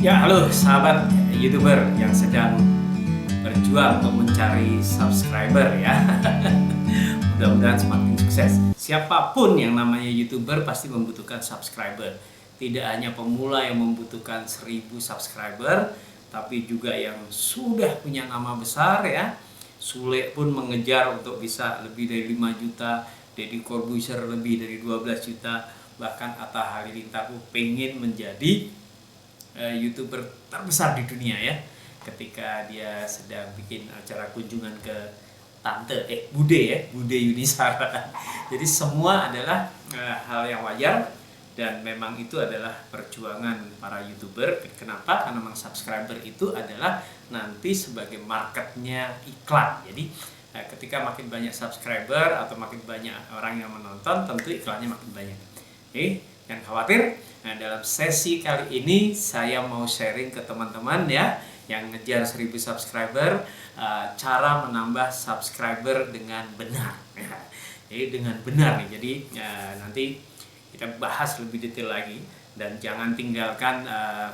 Ya, halo sahabat YouTuber yang sedang berjuang untuk mencari subscriber ya. Mudah-mudahan semakin sukses. Siapapun yang namanya YouTuber pasti membutuhkan subscriber. Tidak hanya pemula yang membutuhkan 1000 subscriber, tapi juga yang sudah punya nama besar ya. Sule pun mengejar untuk bisa lebih dari 5 juta, Deddy Corbuzier lebih dari 12 juta, bahkan Atta Halilintar pengen menjadi YouTuber terbesar di dunia ya, ketika dia sedang bikin acara kunjungan ke Bude Yunisara. Jadi semua adalah hal yang wajar dan memang itu adalah perjuangan para YouTuber. Kenapa? Karena memang subscriber itu adalah nanti sebagai marketnya iklan. Jadi ketika makin banyak subscriber atau makin banyak orang yang menonton, tentu iklannya makin banyak. Oke, jangan khawatir. Nah, dalam sesi kali ini saya mau sharing ke teman-teman ya yang ngejar 1000 subscriber, cara menambah subscriber dengan benar. Jadi dengan benar nih. Jadi nanti kita bahas lebih detail lagi dan jangan tinggalkan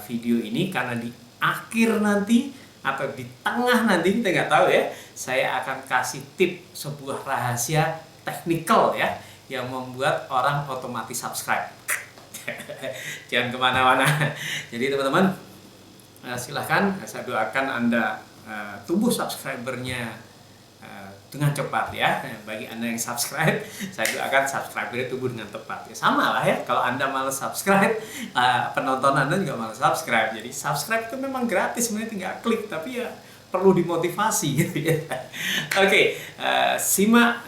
video ini karena di akhir nanti atau di tengah nanti kita nggak tahu ya, saya akan kasih tip sebuah rahasia teknikal ya yang membuat orang otomatis subscribe. Jangan kemana-mana. Jadi teman-teman, silahkan saya doakan Anda tumbuh subscribernya dengan cepat ya. Bagi Anda yang subscribe, saya doakan subscribernya tumbuh dengan tepat ya. Sama lah ya, kalau Anda malas subscribe, penonton Anda juga malas subscribe. Jadi subscribe itu memang gratis, sebenarnya tinggal klik, tapi ya perlu dimotivasi gitu ya. Oke, simak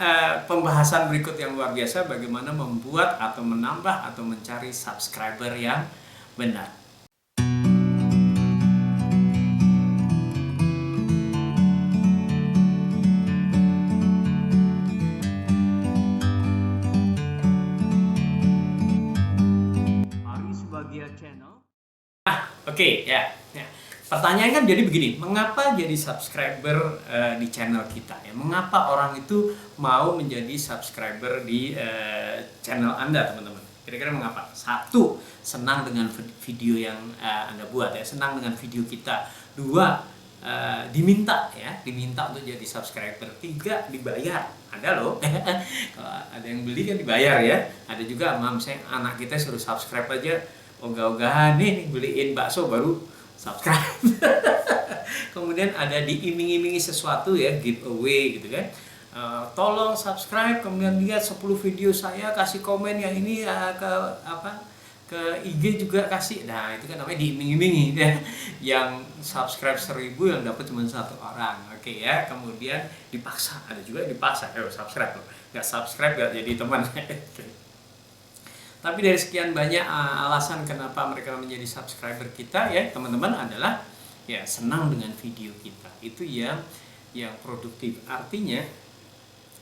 pembahasan berikut yang luar biasa bagaimana membuat atau menambah atau mencari subscriber yang benar. Mari sebagai channel. Oke, ya. Pertanyaan kan jadi begini, mengapa jadi subscriber di channel kita ya? Mengapa orang itu mau menjadi subscriber di channel Anda, teman-teman? Kira-kira mengapa? Satu, senang dengan video yang Anda buat ya, senang dengan video kita. Dua, diminta untuk jadi subscriber. Tiga, dibayar. Ada loh. Kalau ada yang beli kan dibayar ya. Ada juga, misalnya anak kita suruh subscribe aja, ogah-ogahan nih beliin bakso baru subscribe. Kemudian ada diiming-imingi sesuatu ya, giveaway gitu kan. Tolong subscribe, kemudian lihat 10 video saya, kasih komen yang ini ke IG juga kasih. Nah, itu kan namanya diiming-imingi ya. Yang subscribe 1000 yang dapat cuma satu orang. Oke ya. Kemudian dipaksa, ada juga dipaksa. Subscribe loh. Nggak subscribe nggak jadi teman. Tapi dari sekian banyak alasan kenapa mereka menjadi subscriber kita ya teman-teman adalah ya senang dengan video kita. Itu yang produktif. Artinya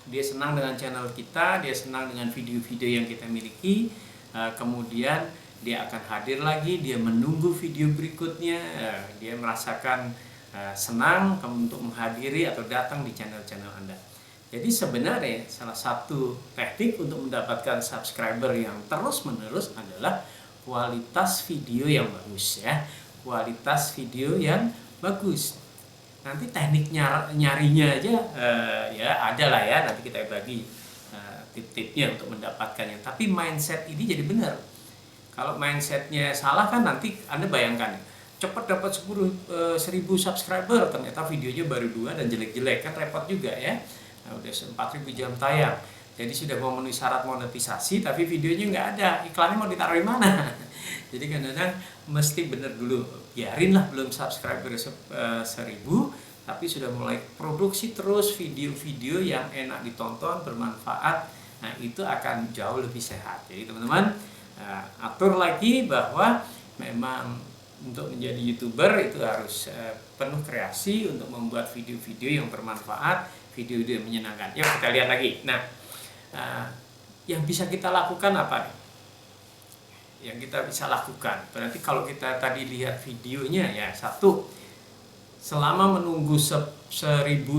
dia senang dengan channel kita, dia senang dengan video-video yang kita miliki, kemudian dia akan hadir lagi, dia menunggu video berikutnya, dia merasakan senang untuk menghadiri atau datang di channel-channel Anda. Jadi sebenarnya salah satu teknik untuk mendapatkan subscriber yang terus-menerus adalah kualitas video yang bagus ya. Kualitas video yang bagus. Nanti teknik nyarinya aja ya ada lah ya, nanti kita bagi tip-tipnya untuk mendapatkannya. Tapi mindset ini jadi benar. Kalau mindsetnya salah kan nanti Anda bayangkan cepat dapat 1000 subscriber, ternyata videonya baru 2 dan jelek-jelek, kan repot juga ya. Nah, udah 4000 jam tayang, jadi sudah memenuhi syarat monetisasi tapi videonya nggak ada, iklannya mau ditaruh di mana? Jadi kadang-kadang mesti bener dulu, biarinlah belum subscriber 1000 tapi sudah mulai produksi terus video-video yang enak ditonton, bermanfaat. Nah, itu akan jauh lebih sehat. Jadi teman-teman, atur lagi bahwa memang untuk menjadi YouTuber itu harus penuh kreasi untuk membuat video-video yang bermanfaat, video-video yang menyenangkan. Yuk kita lihat lagi. Nah, yang bisa kita lakukan apa nih? Yang kita bisa lakukan. Berarti kalau kita tadi lihat videonya ya, satu, selama menunggu 1000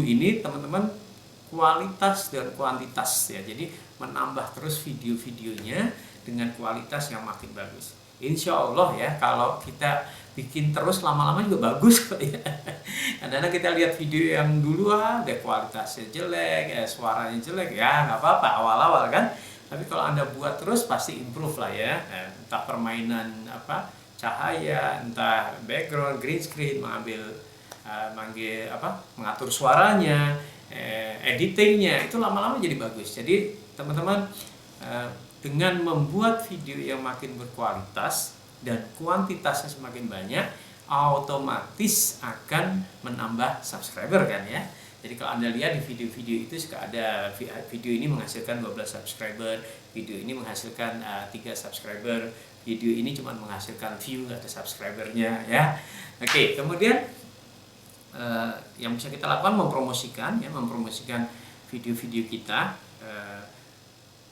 ini teman-teman, kualitas dan kuantitas ya. Jadi menambah terus video-videonya dengan kualitas yang makin bagus. Insya Allah ya, kalau kita bikin terus lama-lama juga bagus kok ya. Kadang-kadang kita lihat video yang dulu ada kualitasnya jelek, suaranya jelek, ya nggak apa-apa awal-awal kan. Tapi kalau Anda buat terus pasti improve lah ya. Entah permainan apa cahaya, entah background, green screen, mengatur suaranya, editingnya, itu lama-lama jadi bagus. Jadi teman-teman, dengan membuat video yang makin berkualitas dan kuantitasnya semakin banyak, otomatis akan menambah subscriber kan ya. Jadi kalau Anda lihat di video-video itu suka ada video ini menghasilkan 12 subscriber, video ini menghasilkan 3 subscriber, video ini cuma menghasilkan view, nggak ada subscribernya ya. Oke, kemudian yang bisa kita lakukan mempromosikan video-video kita.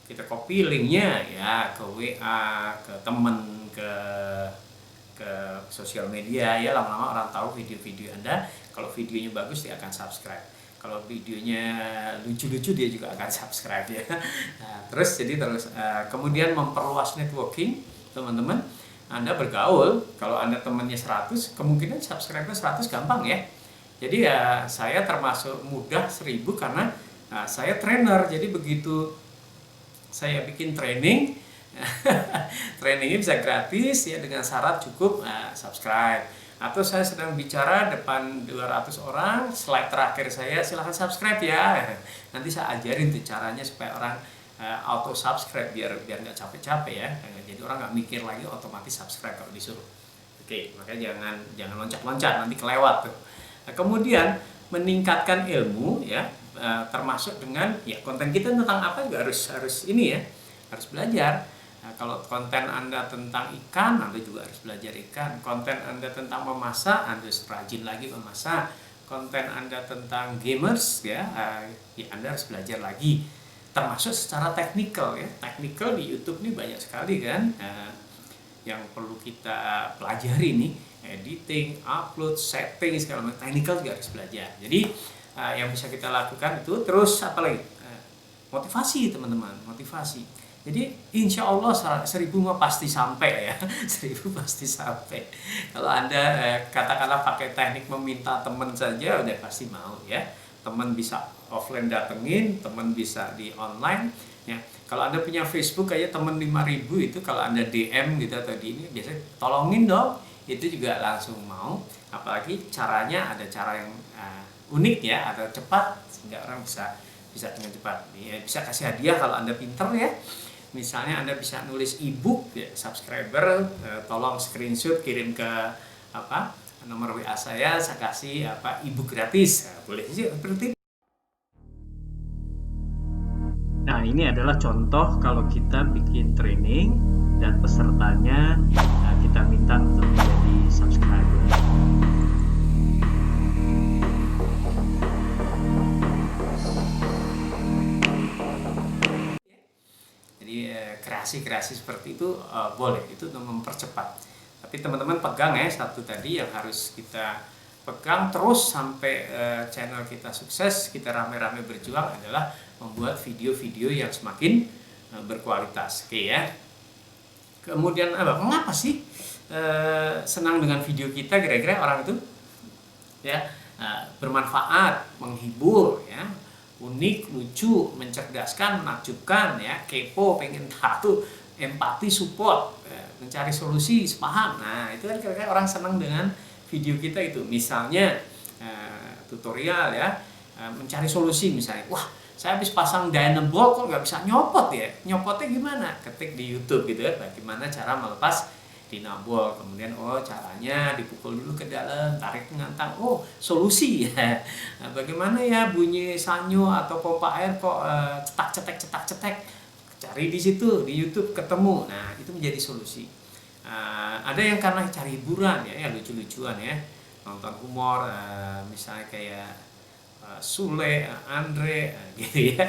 Kita copy linknya ya ke WA, ke temen, ke sosial media ya, lama-lama orang tahu video-video Anda. Kalau videonya bagus dia akan subscribe, kalau videonya lucu-lucu dia juga akan subscribe ya. Nah, terus kemudian memperluas networking teman-teman. Anda bergaul, kalau Anda temannya 100, kemungkinan subscriber 100 gampang ya. Jadi ya saya termasuk mudah 1000 karena saya trainer. Jadi begitu saya bikin training, trainingnya bisa gratis ya dengan syarat cukup subscribe. Atau saya sedang bicara depan 200 orang, slide terakhir saya silahkan subscribe ya. Nanti saya ajarin tuh caranya supaya orang auto subscribe biar nggak capek-capek ya. Jadi orang nggak mikir lagi, otomatis subscribe kalau disuruh. Oke, makanya jangan loncat-loncat, nanti kelewat tuh. Nah, kemudian meningkatkan ilmu ya. Termasuk dengan ya konten kita tentang apa juga harus ini ya, harus belajar. Nah, kalau konten Anda tentang ikan, Anda juga harus belajar ikan. Konten Anda tentang memasak, Anda harus rajin lagi memasak. Konten Anda tentang gamers ya, Anda harus belajar lagi. Termasuk secara teknikal ya, teknikal di YouTube ini banyak sekali kan yang perlu kita pelajari nih, editing, upload, setting segala macam. Teknikal juga harus belajar. Jadi yang bisa kita lakukan itu terus apalagi motivasi teman-teman, motivasi. Jadi insya Allah 1000 mah pasti sampai ya. 1000 pasti sampai. Kalau Anda katakanlah pakai teknik meminta teman saja udah pasti mau ya. Teman bisa offline datengin, teman bisa di online ya. Kalau Anda punya Facebook aja teman 5000 itu kalau Anda DM gitu atau di ini biasanya tolongin dong, itu juga langsung mau. Apalagi caranya ada cara yang unik ya, atau cepat sehingga orang bisa dengan cepat ya. Bisa kasih hadiah kalau Anda pinter ya. Misalnya Anda bisa nulis ebook ya, subscriber tolong screenshot kirim ke nomor WA saya kasih ebook gratis. Boleh sih seperti itu. Nah, ini adalah contoh kalau kita bikin training dan pesertanya kita minta untuk menjadi subscriber. Kreasi-kreasi seperti itu boleh, itu untuk mempercepat. Tapi teman-teman pegang ya, satu tadi yang harus kita pegang terus sampai channel kita sukses, kita rame-rame berjuang adalah membuat video-video yang semakin berkualitas. Oke ya. Kemudian mengapa sih senang dengan video kita kira-kira orang itu? Ya, bermanfaat, menghibur ya. Unik, lucu, mencerdaskan, menakjubkan ya, kepo, pengen tahu, empati, support, mencari solusi, sepaham. Nah, itu kan kira-kira orang senang dengan video kita itu. Misalnya tutorial ya, mencari solusi misalnya. Wah, saya habis pasang dynamo kok nggak bisa nyopot ya. Nyopotnya gimana? Ketik di YouTube gitu ya, bagaimana cara melepas dinabol, kemudian caranya dipukul dulu ke dalam, tarik ngantang, solusi ya. Nah, bagaimana ya bunyi sanyo atau pompa air kok cetak-cetek, cari di situ di YouTube ketemu. Nah, itu menjadi solusi. Ada yang karena cari hiburan ya lucu-lucuan ya, nonton humor, misalnya kayak Sule, Andre gitu ya,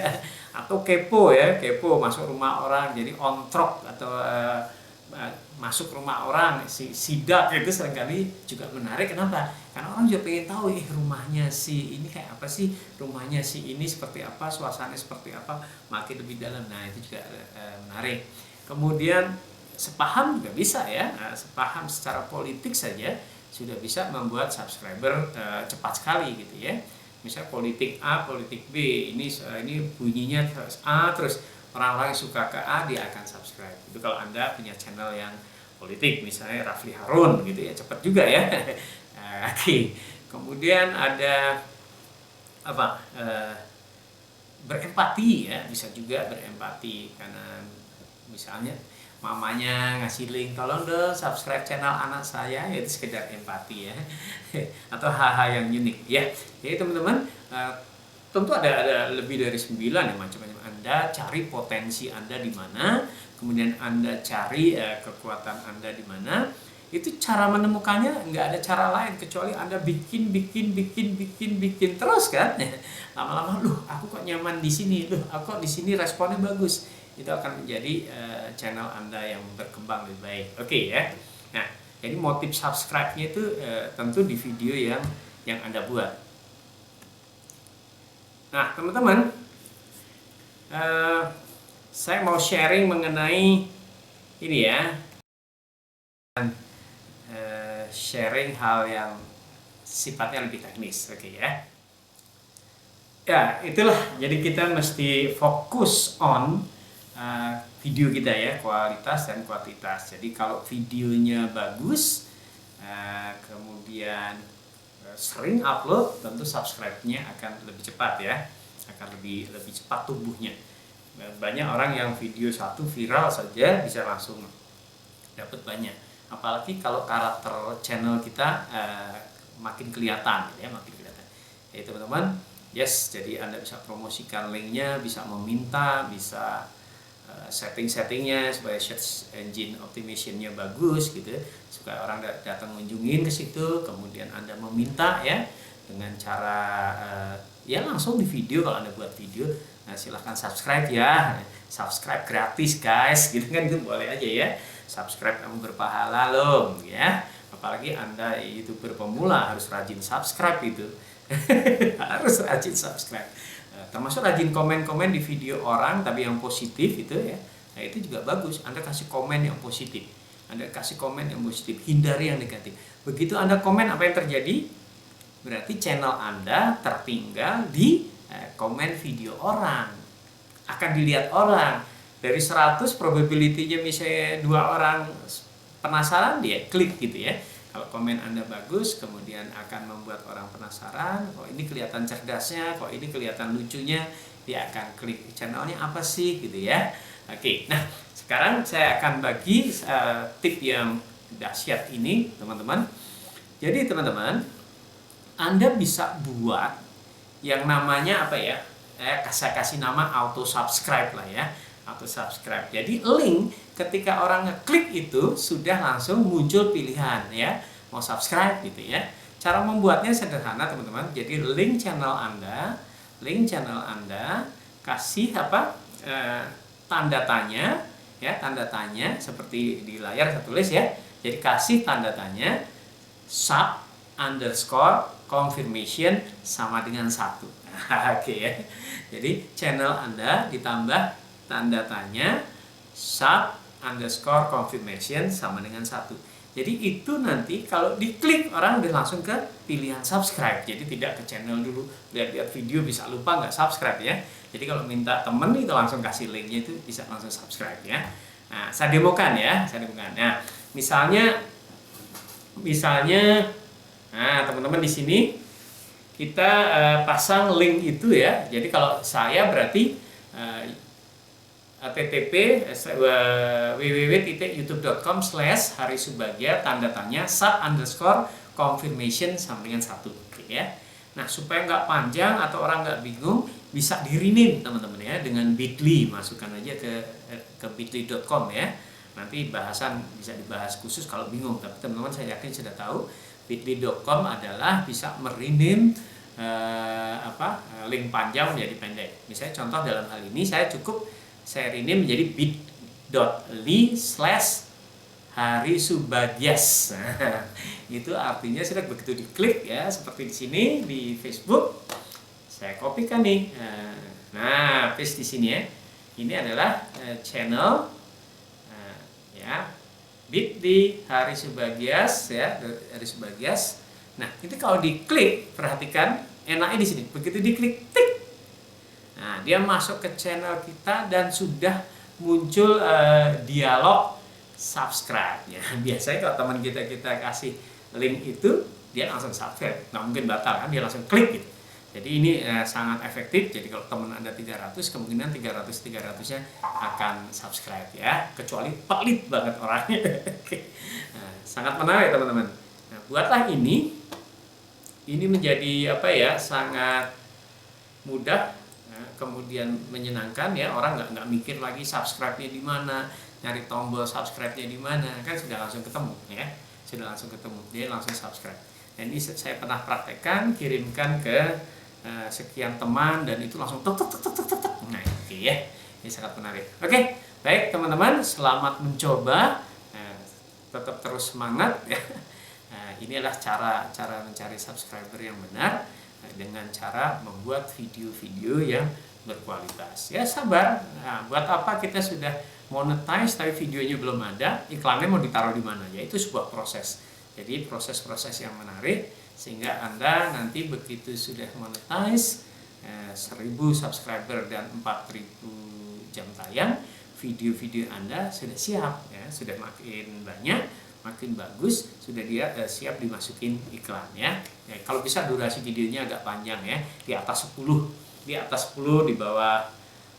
atau kepo masuk rumah orang jadi ontrok atau masuk rumah orang sidak, itu seringkali juga menarik. Kenapa? Karena orang juga pengen tahu rumahnya si ini kayak apa sih, rumahnya si ini seperti apa, suasananya seperti apa, makin lebih dalam. Nah, itu juga menarik. Kemudian sepaham juga bisa ya. Sepaham secara politik saja sudah bisa membuat subscriber cepat sekali gitu ya. Misal politik A, politik B, ini bunyinya A, terus orang-orang yang suka ke A dia akan subscribe. Itu kalau Anda punya channel yang politik, misalnya Rafli Harun gitu ya, cepat juga ya. Oke. Kemudian ada apa? Berempati ya, bisa juga berempati karena misalnya mamanya ngasih link, tolong dong subscribe channel anak saya, itu sekedar empati ya. Atau hal-hal yang unik ya. Jadi teman-teman, tentu ada lebih dari 9 ya macam-macam. Anda cari potensi Anda di mana, kemudian Anda cari kekuatan Anda di mana. Itu cara menemukannya nggak ada cara lain kecuali Anda bikin terus kan. Lama-lama, loh aku kok nyaman di sini, loh aku kok di sini responnya bagus. Itu akan menjadi channel Anda yang berkembang lebih baik. Oke ya. Nah, jadi motif subscribe-nya itu tentu di video yang Anda buat. Nah, teman-teman, saya mau sharing mengenai ini ya. Sharing hal yang sifatnya lebih teknis, oke ya. Ya, itulah. Jadi kita mesti fokus on video kita ya, kualitas dan kuantitas. Jadi kalau videonya bagus, kemudian sering upload, tentu subscribe-nya akan lebih cepat ya, akan lebih cepat tumbuhnya. Banyak orang yang video satu viral saja bisa langsung dapat banyak. Apalagi kalau karakter channel kita makin kelihatan gitu ya, makin kelihatan. Jadi teman-teman, yes, jadi Anda bisa promosikan linknya, bisa meminta, bisa setting-settingnya supaya search engine optimization-nya bagus gitu, supaya orang datang mengunjungin ke situ. Kemudian Anda meminta ya dengan cara ya langsung di video. Kalau Anda buat video, nah silahkan subscribe ya, subscribe gratis guys gitu kan, itu boleh aja ya. Subscribe kamu berpahala loh ya. Apalagi Anda YouTuber pemula harus rajin subscribe itu. Harus rajin subscribe. Termasuk rajin komen-komen di video orang tapi yang positif itu ya. Nah, itu juga bagus. Anda kasih komen yang positif. Anda kasih komen yang positif, hindari yang negatif. Begitu Anda komen, apa yang terjadi? Berarti channel Anda tertinggal di komen video orang. Akan dilihat orang. Dari 100 probability-nya misalnya 2 orang penasaran, dia klik gitu ya. Kalau komen Anda bagus, kemudian akan membuat orang penasaran, kok ini kelihatan cerdasnya, kok ini kelihatan lucunya, dia akan klik channelnya apa sih gitu ya. Oke, nah sekarang saya akan bagi tip yang dahsyat ini teman-teman. Jadi teman-teman, Anda bisa buat yang namanya apa ya, saya kasih nama auto subscribe lah ya. Auto subscribe. Jadi link ketika orang ngeklik itu sudah langsung muncul pilihan ya, mau subscribe gitu ya. Cara membuatnya sederhana teman-teman. Jadi link channel Anda kasih apa? Tanda tanya ya, tanda tanya seperti di layar saya tulis ya. Jadi kasih tanda tanya sub_confirmation sama dengan 1. Oke ya. Jadi channel Anda ditambah tanda tanya sub_confirmation sama dengan 1. Jadi itu nanti kalau diklik orang udah langsung ke pilihan subscribe. Jadi tidak ke channel dulu, lihat-lihat video bisa lupa nggak subscribe ya. Jadi kalau minta temen itu langsung kasih linknya, itu bisa langsung subscribe ya. Nah, saya demokan ya, Nah, misalnya nah teman-teman di sini kita pasang link itu ya. Jadi kalau saya berarti http www.youtube.com/harisubagja tanda tanya sub_confirmation sama dengan 1 ya. Nah, supaya nggak panjang atau orang nggak bingung, bisa di rename teman-teman ya dengan bit.ly, masukkan aja ke bit.ly.com ya. Nanti bahasan bisa dibahas khusus kalau bingung, tapi teman-teman saya yakin sudah tahu bit.ly.com adalah bisa merename link panjang menjadi pendek. Misalnya contoh dalam hal ini saya rename menjadi bit.ly/harisubagjas. Itu artinya sudah begitu diklik ya, seperti di sini di Facebook. Saya kopikan nih. Nah, paste di sini ya. Ini adalah channel ya. bit.ly Haris Subagyas ya, Haris Subagyas. Nah, itu kalau diklik, perhatikan enaknya di sini. Begitu diklik, tik. Nah, dia masuk ke channel kita dan sudah muncul dialog subscribe ya. Biasanya kalau teman kita kasih link itu, dia langsung subscribe. Nggak mungkin batal kan, dia langsung klik gitu. Jadi ini sangat efektif. Jadi kalau teman Anda 300, kemungkinan 300-300-nya akan subscribe ya. Kecuali pelit banget orangnya. Nah, sangat menarik teman-teman. Nah, buatlah ini menjadi apa ya, sangat mudah, kemudian menyenangkan ya. Orang nggak mikir lagi subscribe-nya di mana, nyari tombol subscribe-nya di mana, kan sudah langsung ketemu ya. Sudah langsung ketemu, dia langsung subscribe. Dan ini saya pernah praktekkan, kirimkan ke sekian teman dan itu langsung tek. Nah, oke ya. Ini sangat menarik. Oke, baik teman-teman, selamat mencoba. Tetap terus semangat ya. Inilah cara mencari subscriber yang benar dengan cara membuat video-video yang berkualitas. Ya sabar. Nah, buat apa kita sudah monetize tapi videonya belum ada, iklannya mau ditaruh di mana? Ya itu sebuah proses. Jadi proses-proses yang menarik sehingga Anda nanti begitu sudah monetize 1000 subscriber dan 4000 jam tayang, video-video Anda sudah siap ya, sudah makin banyak, makin bagus, sudah dia siap dimasukin iklan ya. Kalau bisa durasi videonya agak panjang ya, di atas 10, di atas 10, di bawah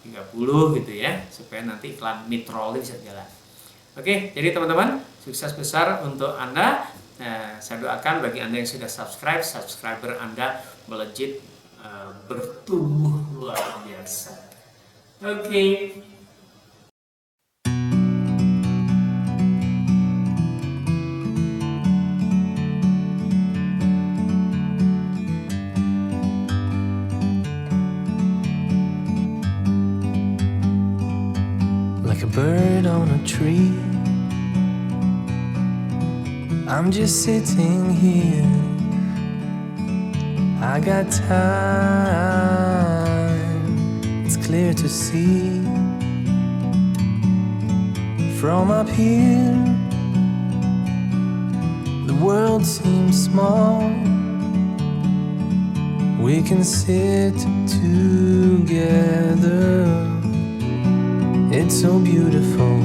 30 gitu ya, supaya nanti iklan mid-roll bisa jalan. Oke, jadi teman-teman, sukses besar untuk Anda. Saya doakan bagi Anda yang sudah subscriber Anda melejit, bertumbuh luar biasa. Oke. Like a bird on a tree, I'm just sitting here. I got time, it's clear to see. From up here, the world seems small. We can sit together. It's so beautiful.